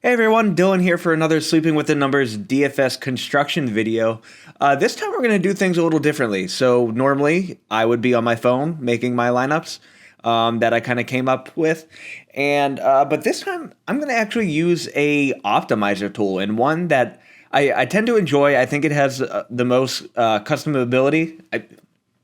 Hey everyone, Dylan here for another Sleeping with the Numbers DFS construction video. This time we're going to do things a little differently. So normally I would be on my phone making my lineups that I kind of came up with. But this time I'm going to actually use a optimizer tool, and one that I tend to enjoy. I think it has the most customability.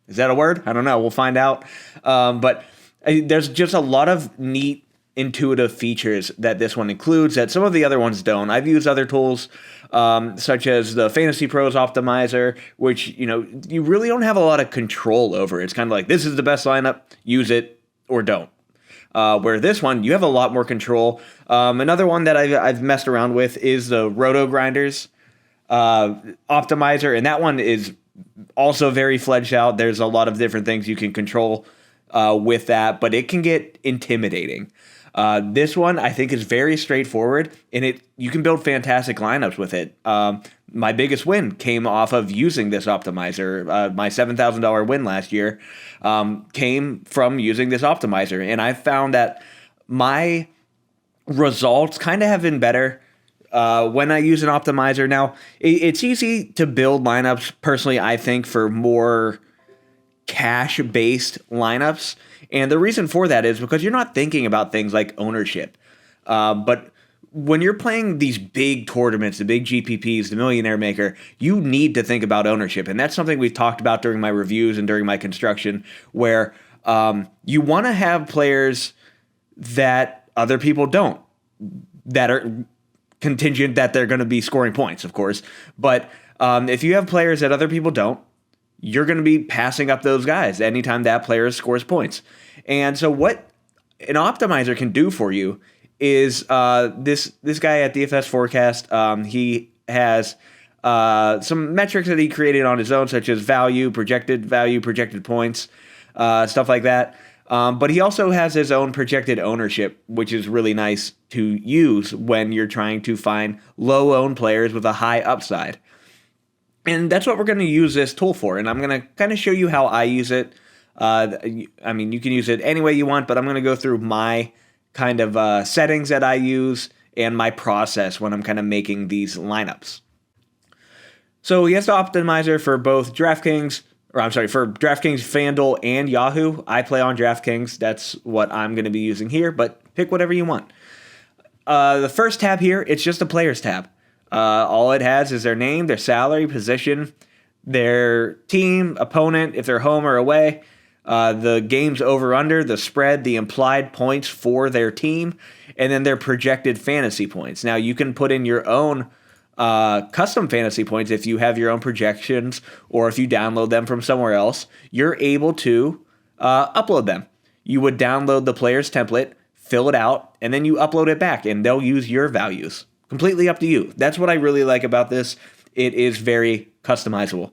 Is that a word? I don't know. We'll find out. There's just a lot of neat intuitive features that this one includes that some of the other ones don't. I've used other tools such as the Fantasy Pros Optimizer, which you really don't have a lot of control over. It's kind of like, this is the best lineup, use it or don't. Where this one, you have a lot more control. Another one that I've messed around with is the Roto Grinders Optimizer, and that one is also very fledged out. There's a lot of different things you can control with that, but it can get intimidating. This one I think is very straightforward, and you can build fantastic lineups with it. My biggest win came off of using this optimizer. My $7,000 win last year came from using this optimizer, and I found that my results kind of have been better when I use an optimizer. Now, it's easy to build lineups, personally, I think, for more cash-based lineups. And the reason for that is because you're not thinking about things like ownership. But when you're playing these big tournaments, the big GPPs, the Millionaire Maker, you need to think about ownership. And that's something we've talked about during my reviews and during my construction, where you want to have players that other people don't, that are contingent that they're going to be scoring points, of course. But if you have players that other people don't, you're going to be passing up those guys anytime that player scores points. And so what an optimizer can do for you is this guy at DFSForecast, he has some metrics that he created on his own, such as value, projected points, stuff like that. But he also has his own projected ownership, which is really nice to use when you're trying to find low-owned players with a high upside. And that's what we're going to use this tool for. And I'm going to kind of show you how I use it. You can use it any way you want, but I'm going to go through my kind of settings that I use and my process when I'm kind of making these lineups. So he has the optimizer for both for DraftKings, FanDuel, and Yahoo. I play on DraftKings. That's what I'm going to be using here, but pick whatever you want. The first tab here, it's just a players tab. All it has is their name, their salary, position, their team, opponent, if they're home or away, the game's over-under, the spread, the implied points for their team, and then their projected fantasy points. Now, you can put in your own custom fantasy points if you have your own projections, or if you download them from somewhere else. You're able to upload them. You would download the player's template, fill it out, and then you upload it back, and they'll use your values. Completely up to you. That's what I really like about this. It is very customizable.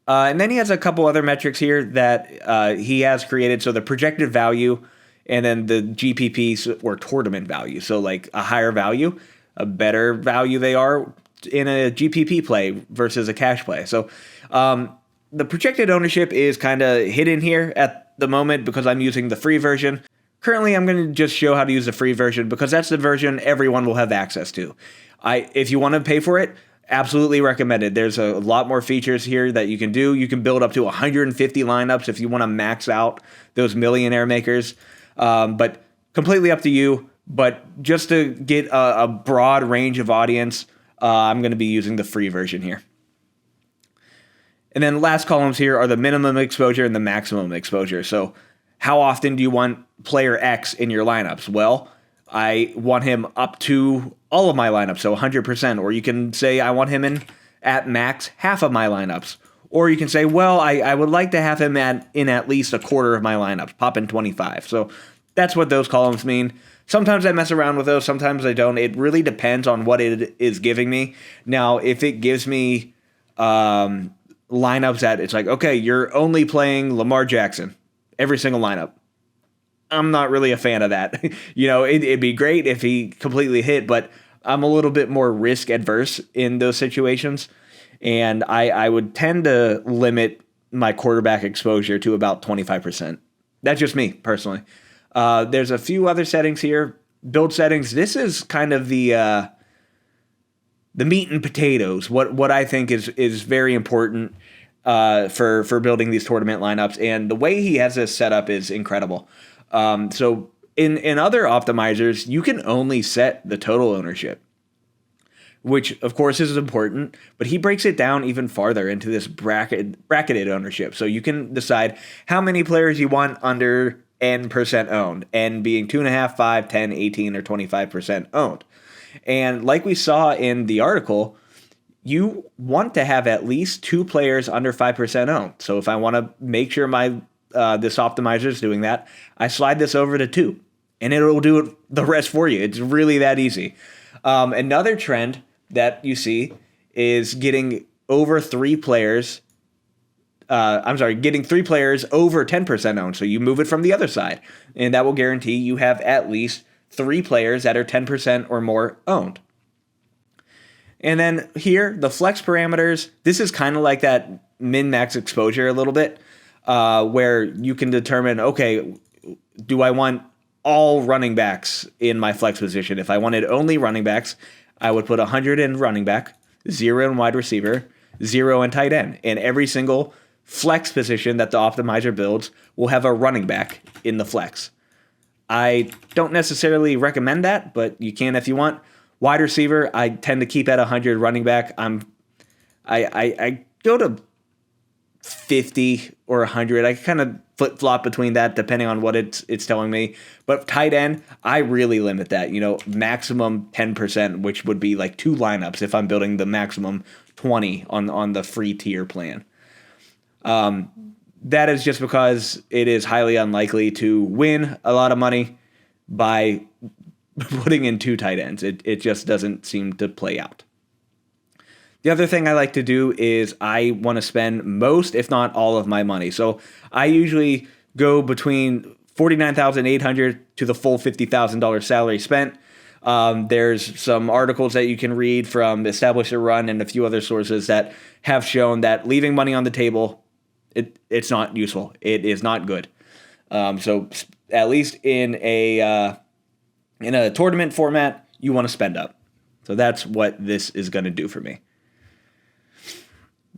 And then he has a couple other metrics here that he has created. So the projected value, and then the GPPs or tournament value. So like a higher value, a better value they are in a GPP play versus a cash play. So the projected ownership is kind of hidden here at the moment because I'm using the free version. Currently, I'm going to just show how to use the free version because that's the version everyone will have access to. If you want to pay for it, absolutely recommend it. There's a lot more features here that you can do. You can build up to 150 lineups if you want to max out those millionaire makers. But completely up to you. But just to get a broad range of audience, I'm going to be using the free version here. And then last columns here are the minimum exposure and the maximum exposure. So how often do you want player X in your lineups? Well, I want him up to all of my lineups, so 100%. Or you can say I want him in at max half of my lineups. Or you can say, well, I would like to have him in at least a quarter of my lineups, pop in 25. So that's what those columns mean. Sometimes I mess around with those, sometimes I don't. It really depends on what it is giving me. Now, if it gives me lineups that it's like, okay, you're only playing Lamar Jackson every single lineup, I'm not really a fan of that. It'd be great if he completely hit, but I'm a little bit more risk adverse in those situations. And I would tend to limit my quarterback exposure to about 25%. That's just me personally. There's a few other settings here build settings, this is kind of the meat and potatoes. What I think is very important for building these tournament lineups, and the way he has this set up is incredible. So in other optimizers, you can only set the total ownership, which of course is important, but he breaks it down even farther into this bracketed ownership. So you can decide how many players you want under N% owned, N being 2.5, 5, 10, 18, or 25% owned. And like we saw in the article, you want to have at least 2 players under 5% owned. So if I want to make sure my this optimizer is doing that, I slide this over to 2, and it'll do the rest for you. It's really that easy. Another trend that you see is getting over 3 players. Getting 3 players over 10% owned. So you move it from the other side, and that will guarantee you have at least 3 players that are 10% or more owned. And then here, the flex parameters, this is kind of like that min-max exposure a little bit, where you can determine, okay, do I want all running backs in my flex position? If I wanted only running backs, I would put 100 in running back, 0 in wide receiver, 0 in tight end. And every single flex position that the optimizer builds will have a running back in the flex. I don't necessarily recommend that, but you can if you want. Wide receiver, I tend to keep at 100. Running back, I go to 50 or 100. I kind of flip-flop between that depending on what it's telling me. But tight end, I really limit that. Maximum 10%, which would be like 2 lineups if I'm building the maximum 20 on the free tier plan. That is just because it is highly unlikely to win a lot of money by putting in 2 tight ends. It just doesn't seem to play out. The other thing I like to do is I want to spend most, if not all, of my money. So I usually go between $49,800 to the full $50,000 salary spent. There's some articles that you can read from Establish a Run and a few other sources that have shown that leaving money on the table, it's not useful. It is not good. So at least in a tournament format, you want to spend up. So that's what this is going to do for me.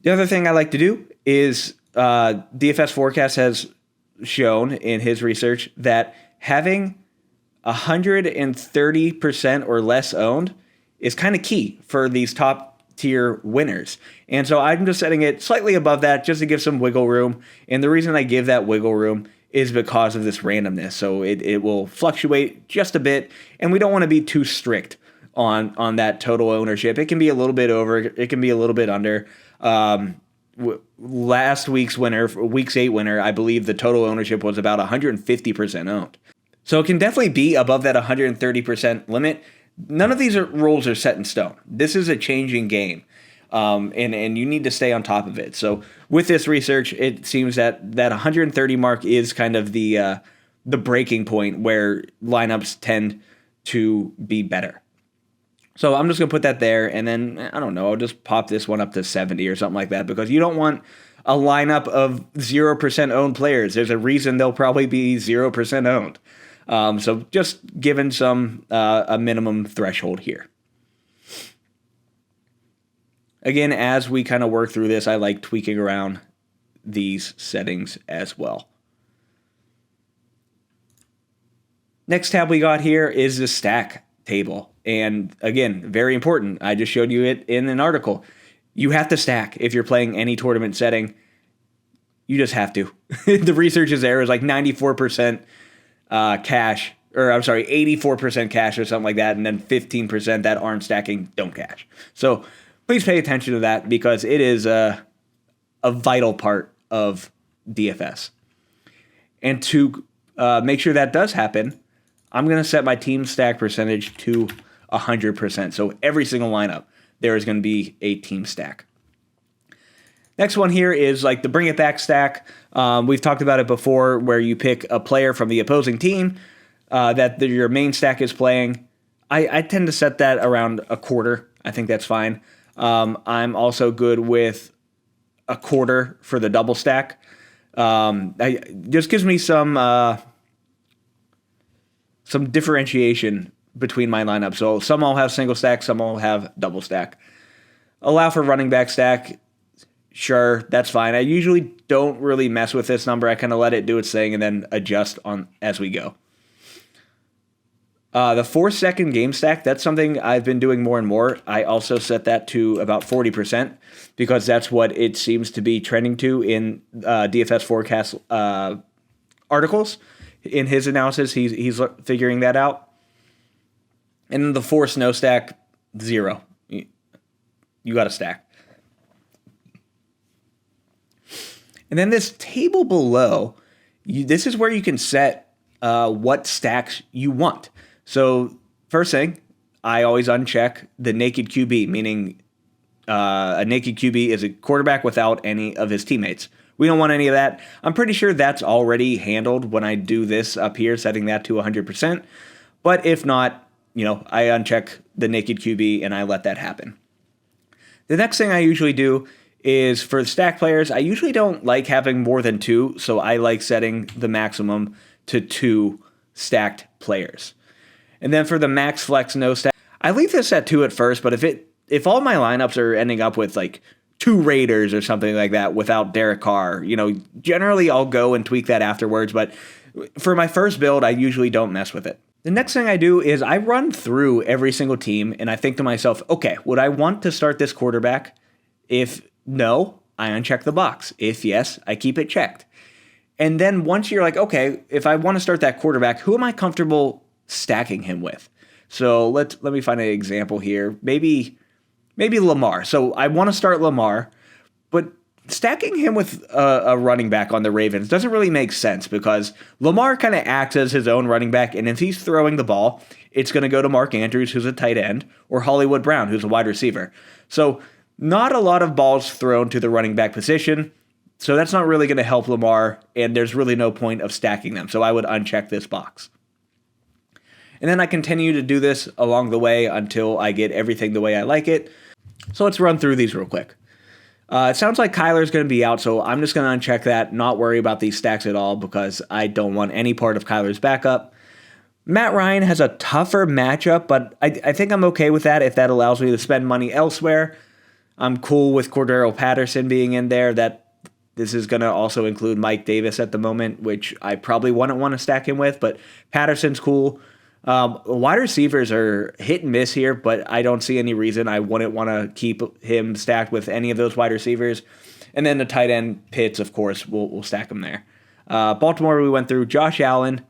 The other thing I like to do is DFSForecast has shown in his research that having 130% or less owned is kind of key for these top tier winners. And so I'm just setting it slightly above that just to give some wiggle room. And the reason I give that wiggle room is because of this randomness. So it will fluctuate just a bit, and we don't want to be too strict on that total ownership. It can be a little bit over, it can be a little bit under. Last week's winner, week's 8 winner, I believe the total ownership was about 150% owned. So it can definitely be above that 130% limit. None of these rules are set in stone. This is a changing game, and you need to stay on top of it. So with this research, it seems that 130 mark is kind of the breaking point where lineups tend to be better. So I'm just going to put that there, and then, I don't know, I'll just pop this one up to 70 or something like that, because you don't want a lineup of 0% owned players. There's a reason they'll probably be 0% owned. So just given some a minimum threshold here. Again, as we kind of work through this, I like tweaking around these settings as well. Next tab we got here is the stack table. And again, very important. I just showed you it in an article. You have to stack if you're playing any tournament setting. You just have to. The research is there. It's like 94% cash, or I'm sorry, 84% cash or something like that, and then 15% that aren't stacking don't cash. So please pay attention to that, because it is a vital part of DFS. And to make sure that does happen, I'm going to set my team stack percentage to 100%. So every single lineup, there is going to be a team stack. Next one here is like the bring it back stack. We've talked about it before, where you pick a player from the opposing team that your main stack is playing. I tend to set that around a quarter. I think that's fine. I'm also good with a quarter for the double stack. Just gives me some differentiation between my lineup. So some all have single stack, some all have double stack. Allow for running back stack. Sure, that's fine. I usually don't really mess with this number. I kind of let it do its thing and then adjust on as we go. The 4-second game stack, that's something I've been doing more and more. I also set that to about 40% because that's what it seems to be trending to in DFSForecast articles. In his analysis, he's figuring that out. And then the 4 snow stack, 0. You got to stack. And then this table below, this is where you can set what stacks you want. So first thing, I always uncheck the naked QB, meaning a naked QB is a quarterback without any of his teammates. We don't want any of that. I'm pretty sure that's already handled when I do this up here, setting that to 100%. But if not, I uncheck the naked QB and I let that happen. The next thing I usually do is for stack players, I usually don't like having more than 2, so I like setting the maximum to 2 stacked players. And then for the max flex no stack, I leave this at 2 at first, but if all my lineups are ending up with like 2 Raiders or something like that without Derek Carr, generally I'll go and tweak that afterwards, but for my first build, I usually don't mess with it. The next thing I do is I run through every single team and I think to myself, okay, would I want to start this quarterback? If no, I uncheck the box. If yes, I keep it checked. And then once you're like, okay, if I want to start that quarterback, who am I comfortable stacking him with? So let me find an example here. Maybe Lamar. So I want to start Lamar, but stacking him with a running back on the Ravens doesn't really make sense because Lamar kind of acts as his own running back, and if he's throwing the ball, it's going to go to Mark Andrews, who's a tight end, or Hollywood Brown, who's a wide receiver. So not a lot of balls thrown to the running back position, so that's not really going to help Lamar, and there's really no point of stacking them, so I would uncheck this box. And then I continue to do this along the way until I get everything the way I like it. So let's run through these real quick. It sounds like Kyler's going to be out, so I'm just going to uncheck that, not worry about these stacks at all because I don't want any part of Kyler's backup. Matt Ryan has a tougher matchup, but I think I'm okay with that if that allows me to spend money elsewhere. I'm cool with Cordero Patterson being in there. This is going to also include Mike Davis at the moment, which I probably wouldn't want to stack him with, but Patterson's cool. Wide receivers are hit and miss here, but I don't see any reason I wouldn't want to keep him stacked with any of those wide receivers. And then the tight end Pitts, of course, we'll stack him there. Baltimore, we went through Josh Allen.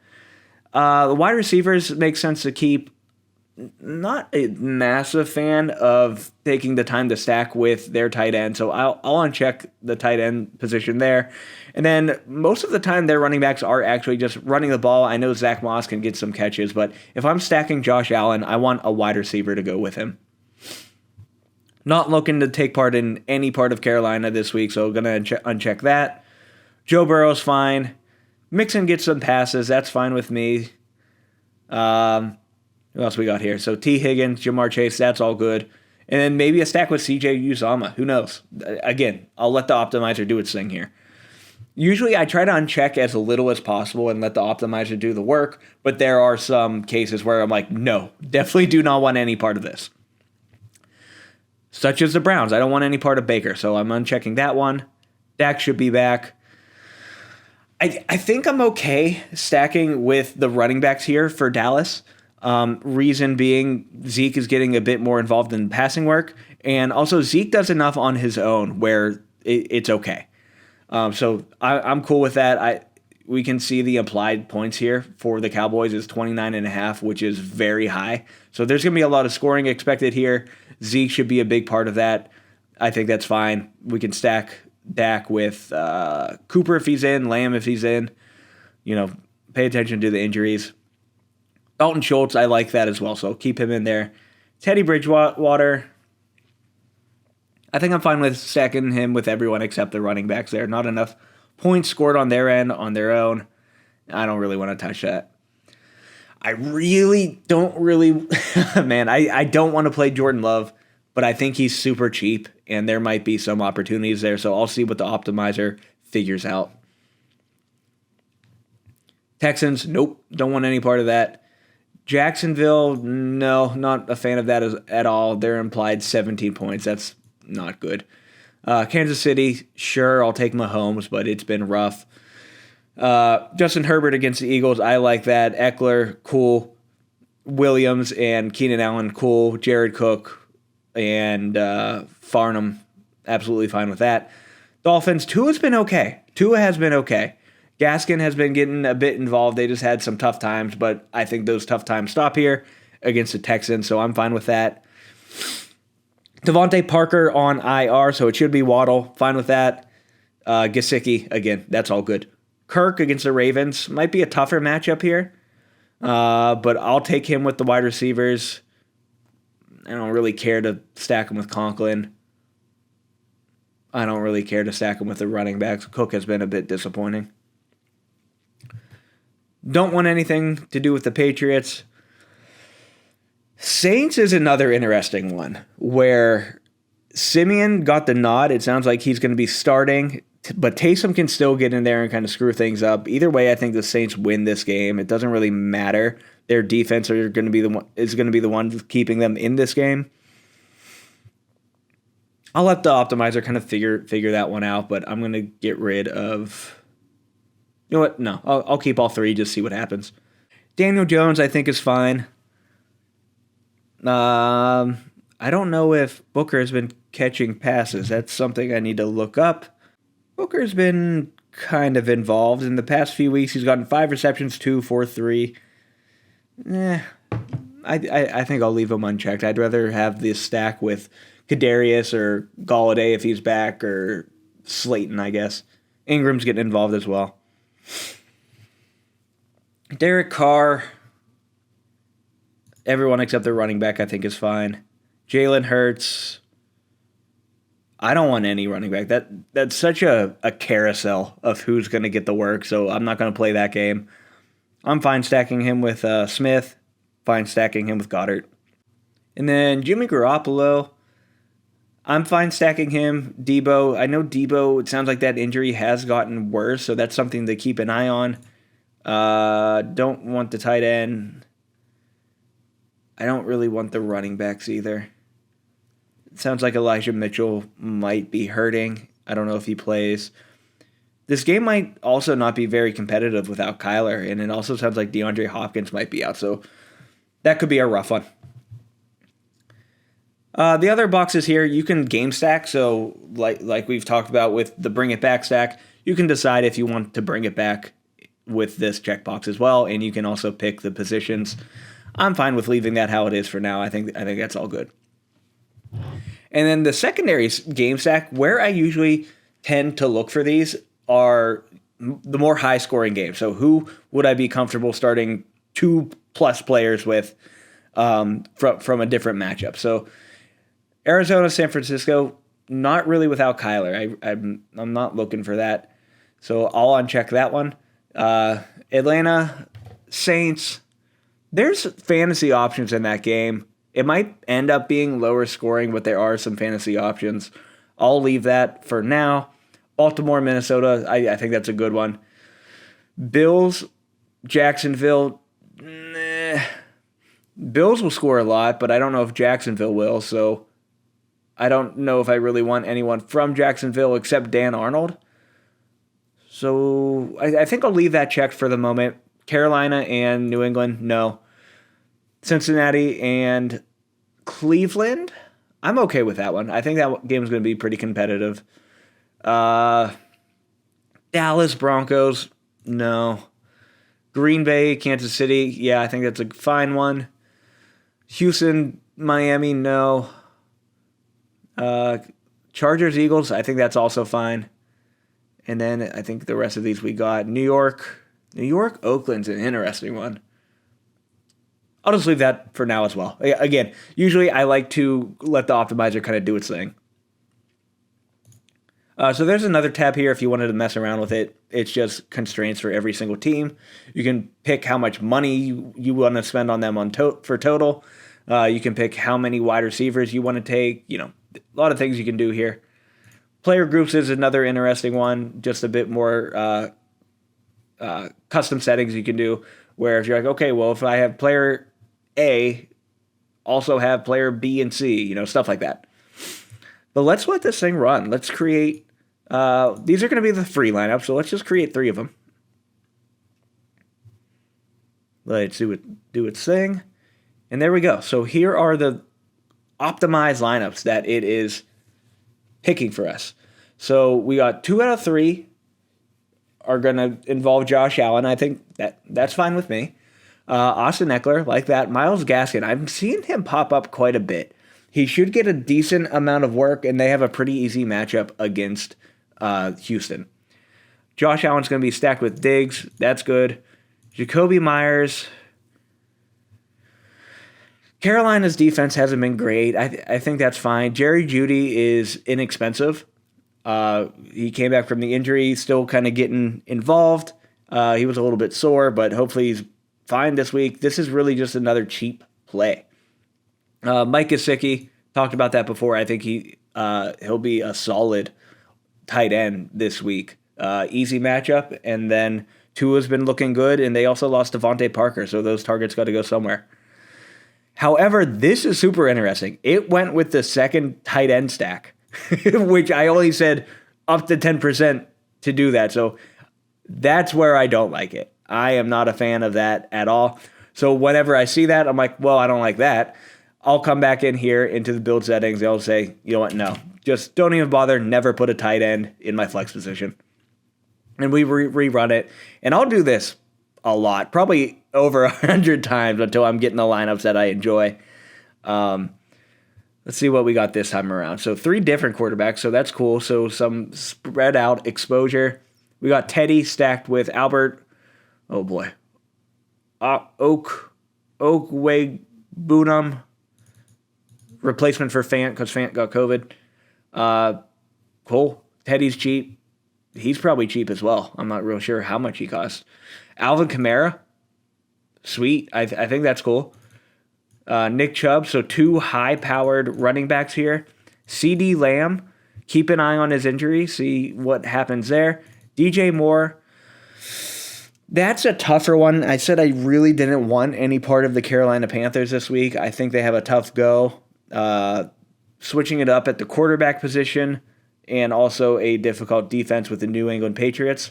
The wide receivers make sense to keep. Not a massive fan of taking the time to stack with their tight end, so I'll uncheck the tight end position there. And then most of the time their running backs are actually just running the ball. I know Zach Moss can get some catches, but if I'm stacking Josh Allen, I want a wide receiver to go with him. Not looking to take part in any part of Carolina this week, so going to uncheck that. Joe Burrow's fine. Mixon gets some passes. That's fine with me. Who else we got here? So T. Higgins, Jamar Chase, that's all good. And then maybe a stack with CJ Uzomah. Who knows? Again, I'll let the optimizer do its thing here. Usually I try to uncheck as little as possible and let the optimizer do the work, but there are some cases where I'm like, no, definitely do not want any part of this. Such as the Browns. I don't want any part of Baker, so I'm unchecking that one. Dak should be back. I think I'm okay stacking with the running backs here for Dallas. Reason being, Zeke is getting a bit more involved in passing work, and also Zeke does enough on his own where it's okay. So I'm cool with that. We can see the implied points here for the Cowboys is 29.5, which is very high. So there's going to be a lot of scoring expected here. Zeke should be a big part of that. I think that's fine. We can stack Dak with Cooper if he's in, Lamb if he's in. Pay attention to the injuries. Dalton Schultz, I like that as well, so keep him in there. Teddy Bridgewater, I think I'm fine with stacking him with everyone except the running backs there. Not enough points scored on their end, on their own. I don't really want to touch that. I don't want to play Jordan Love, but I think he's super cheap, and there might be some opportunities there, so I'll see what the optimizer figures out. Texans, nope, don't want any part of that. Jacksonville, no, not a fan of that at all. They're implied 17 points. That's not good. Kansas City, sure, I'll take Mahomes, but it's been rough. Justin Herbert against the Eagles, I like that. Eckler, cool. Williams and Keenan Allen, cool. Jared Cook and Farnham, absolutely fine with that. Dolphins, Tua has been okay. Gaskin has been getting a bit involved. They just had some tough times, but I think those tough times stop here against the Texans, so I'm fine with that. Devontae Parker on IR, so it should be Waddle. Fine with that. Gesicki, again, that's all good. Kirk against the Ravens might be a tougher matchup here, but I'll take him with the wide receivers. I don't really care to stack him with Conklin. I don't really care to stack him with the running backs. Cook has been a bit disappointing. Don't want anything to do with the Patriots. Saints is another interesting one where Simeon got the nod. It sounds like he's going to be starting, but Taysom can still get in there and kind of screw things up. Either way, I think the Saints win this game. It doesn't really matter. Their defense is going to be the one keeping them in this game. I'll let the optimizer kind of figure that one out, but I'm going to get rid of... You know what? No, I'll keep all three, just see what happens. Daniel Jones, I think, is fine. I don't know if Booker has been catching passes. That's something I need to look up. Booker's been kind of involved. In the past few weeks, he's gotten 5 receptions, 2 for 3. I think I'll leave him unchecked. I'd rather have this stack with Kadarius or Galladay if he's back, or Slayton, I guess. Ingram's getting involved as well. Derek Carr, everyone except the running back, I think, is fine. Jalen Hurts, I don't want any running back. That's such a carousel of who's going to get the work, so I'm not going to play that game. I'm fine stacking him with Smith, fine stacking him with Goddard. And then Jimmy Garoppolo, I'm fine stacking him. Debo, I know Debo, it sounds like that injury has gotten worse, so that's something to keep an eye on. Don't want the tight end. I don't really want the running backs either. It sounds like Elijah Mitchell might be hurting. I don't know if he plays. This game might also not be very competitive without Kyler, and it also sounds like DeAndre Hopkins might be out, so that could be a rough one. The other boxes here, you can game stack, so like we've talked about with the bring it back stack, you can decide if you want to bring it back with this checkbox as well, and you can also pick the positions. I'm fine with leaving that how it is for now. I think that's all good. And then the secondary game stack, where I usually tend to look for these are the more high-scoring games. So who would I be comfortable starting 2+ players with from a different matchup? So Arizona, San Francisco, not really without Kyler. I'm not looking for that. So I'll uncheck that one. Atlanta, Saints, there's fantasy options in that game. It might end up being lower scoring, but there are some fantasy options. I'll leave that for now. Baltimore, Minnesota, I think that's a good one. Bills, Jacksonville, Bills will score a lot, but I don't know if Jacksonville will, so I don't know if I really want anyone from Jacksonville except Dan Arnold. So I think I'll leave that checked for the moment. Carolina and New England, no. Cincinnati and Cleveland, I'm okay with that one. I think that game is going to be pretty competitive. Dallas Broncos, no. Green Bay, Kansas City, yeah, I think that's a fine one. Houston, Miami, no. Chargers, Eagles, I think that's also fine. And then I think the rest of these we got. New York, Oakland's an interesting one. I'll just leave that for now as well. Again, usually I like to let the optimizer kind of do its thing. So there's another tab here if you wanted to mess around with it. It's just constraints for every single team. You can pick how much money you want to spend on them for total. You can pick how many wide receivers you want to take. A lot of things you can do here. Player groups is another interesting one. Just a bit more custom settings you can do. Where if you're like, okay, well, if I have player A also have player B and C, stuff like that. But let's let this thing run. Let's create, these are going to be the free lineups, so let's just create 3 of them. Let's do its thing. And there we go. So here are the optimized lineups that it is picking for us. So we got 2 out of 3 are going to involve Josh Allen. I think that's fine with me. Austin Eckler, like that. Myles Gaskin, I'm seeing him pop up quite a bit. He should get a decent amount of work, and they have a pretty easy matchup against Houston. Josh Allen's going to be stacked with Diggs. That's good. Jacoby Myers. Carolina's defense hasn't been great. I think that's fine. Jerry Jeudy is inexpensive. He came back from the injury, still kind of getting involved. He was a little bit sore, but hopefully he's fine this week. This is really just another cheap play. Mike Gesicki, talked about that before. I think he'll be a solid tight end this week. Easy matchup, and then Tua's been looking good, and they also lost Devontae Parker, so those targets got to go somewhere. However, this is super interesting. It went with the second tight end stack, which I only said up to 10% to do that. So that's where I don't like it. I am not a fan of that at all. So whenever I see that, I'm like, well, I don't like that. I'll come back in here into the build settings. I'll say, you know what? No, just don't even bother. Never put a tight end in my flex position. And we rerun it. And I'll do this a lot, probably over 100 times until I'm getting the lineups that I enjoy. Let's see what we got this time around. So 3 different quarterbacks, so that's cool. So some spread out exposure. We got Teddy stacked with Albert. Oh boy. Okwuegbunam. Replacement for Fant because Fant got COVID. Cool. Teddy's cheap. He's probably cheap as well. I'm not real sure how much he costs. Alvin Kamara. Sweet. I think that's cool. Nick Chubb. So 2 high-powered running backs here. CD Lamb. Keep an eye on his injury. See what happens there. DJ Moore. That's a tougher one. I said I really didn't want any part of the Carolina Panthers this week. I think they have a tough go. Switching it up at the quarterback position and also a difficult defense with the New England Patriots.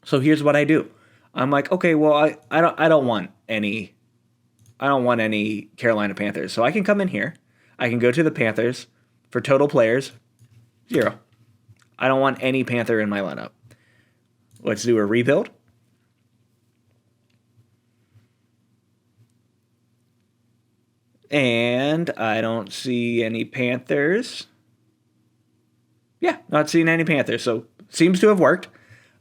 So here's what I do. I'm like, okay, well, I don't want any Carolina Panthers. So I can come in here. I can go to the Panthers for total players, 0. I don't want any Panther in my lineup. Let's do a rebuild. And I don't see any Panthers. Yeah, not seeing any Panthers. So seems to have worked.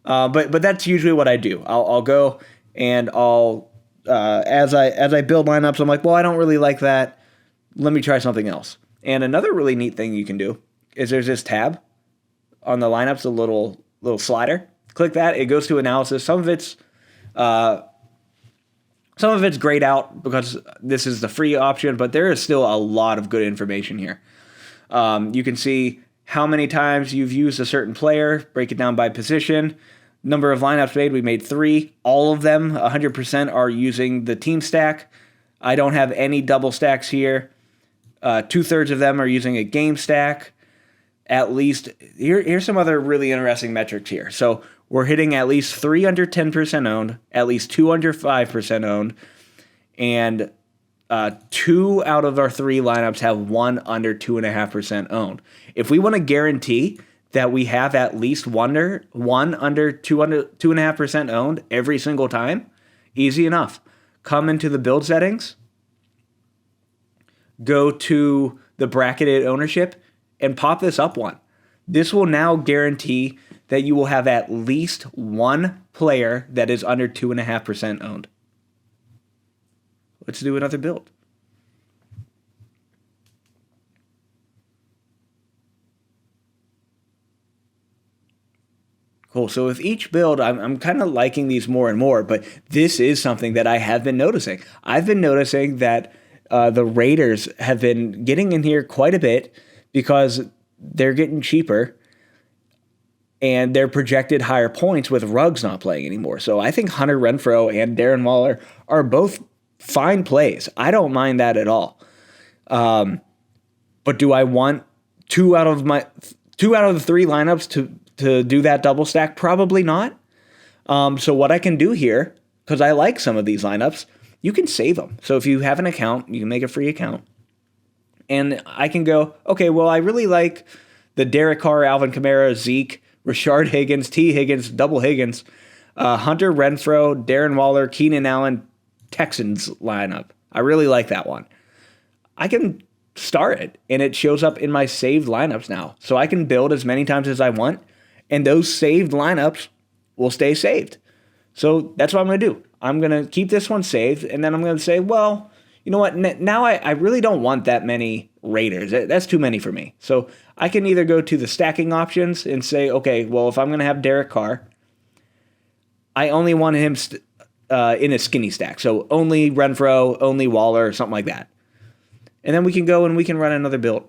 But that's usually what I do. I'll go and I'll as I build lineups, I'm like, well, I don't really like that. Let me try something else. And another really neat thing you can do is there's this tab on the lineups, a little slider. Click that. It goes to analysis. Some of it's grayed out because this is the free option, but there is still a lot of good information here. You can see how many times you've used a certain player, break it down by position, number of lineups made. We made 3. All of them, 100%, are using the team stack. I don't have any double stacks here. 2/3 of them are using a game stack. At least, here's some other really interesting metrics here. So we're hitting at least 3 under 10% owned, at least 2 under 5% owned, and 2 out of our 3 lineups have 1 under 2.5% owned. If we want to guarantee that we have at least 1 under 2.5% owned every single time, easy enough. Come into the build settings, go to the bracketed ownership, and pop this up 1. This will now guarantee that you will have at least 1 player that is under 2.5% owned. Let's do another build. Cool. So with each build, I'm kind of liking these more and more, but this is something that I have been noticing. I've been noticing that the Raiders have been getting in here quite a bit because they're getting cheaper and they're projected higher points with Ruggs not playing anymore. So I think Hunter Renfrow and Darren Waller are both fine plays. I don't mind that at all. But do I want two out of the three lineups to do that double stack? Probably not. So what I can do here, because I like some of these lineups, you can save them. So if you have an account, you can make a free account. And I can go, okay, well, I really like the Derek Carr, Alvin Kamara, Zeke, Rashard Higgins, T. Higgins, double Higgins, Hunter Renfrow, Darren Waller, Keenan Allen, Texans lineup. I really like that one. I can start it, and it shows up in my saved lineups now. So I can build as many times as I want, and those saved lineups will stay saved. So that's what I'm going to do. I'm going to keep this one saved, and then I'm going to say, well, you know what? Now I really don't want that many Raiders. That's too many for me. So I can either go to the stacking options and say, okay, well, if I'm going to have Derek Carr, I only want him in a skinny stack. So only Renfrow, only Waller, or something like that. And then we can go and we can run another build.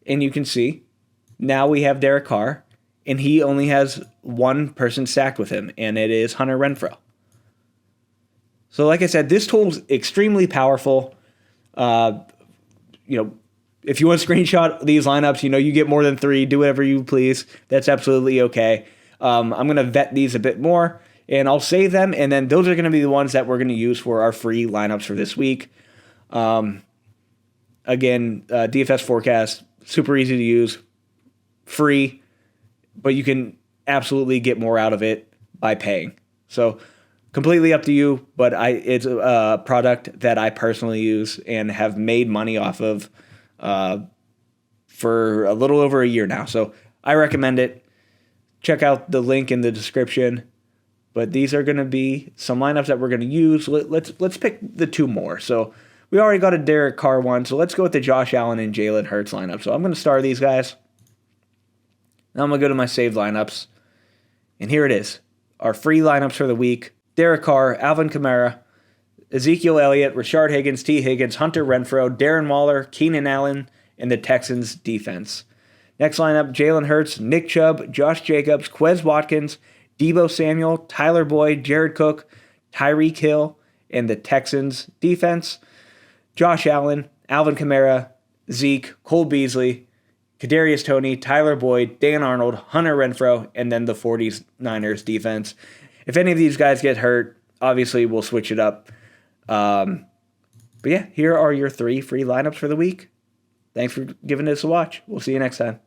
And you can see, now we have Derek Carr, and he only has one person stacked with him, and it is Hunter Renfrow. So like I said, this tool's extremely powerful. If you want to screenshot these lineups, you get more than 3, do whatever you please. That's absolutely okay. I'm going to vet these a bit more, and I'll save them, and then those are going to be the ones that we're going to use for our free lineups for this week. Again, DFSForecast, super easy to use, free, but you can absolutely get more out of it by paying. So completely up to you, but it's a product that I personally use and have made money off of for a little over a year now. So I recommend it. Check out the link in the description. But these are going to be some lineups that we're going to use. Let's pick the 2 more. So we already got a Derek Carr one, so let's go with the Josh Allen and Jalen Hurts lineup. So I'm going to star these guys. Now I'm going to go to my saved lineups. And here it is. Our free lineups for the week. Derek Carr, Alvin Kamara, Ezekiel Elliott, Rashard Higgins, T. Higgins, Hunter Renfrow, Darren Waller, Keenan Allen, and the Texans defense. Next lineup, Jalen Hurts, Nick Chubb, Josh Jacobs, Quez Watkins, Deebo Samuel, Tyler Boyd, Jared Cook, Tyreek Hill, and the Texans defense. Josh Allen, Alvin Kamara, Zeke, Cole Beasley, Kadarius Toney, Tyler Boyd, Dan Arnold, Hunter Renfrow, and then the 49ers defense. If any of these guys get hurt, obviously we'll switch it up. But yeah, here are your 3 free lineups for the week. Thanks for giving this a watch. We'll see you next time.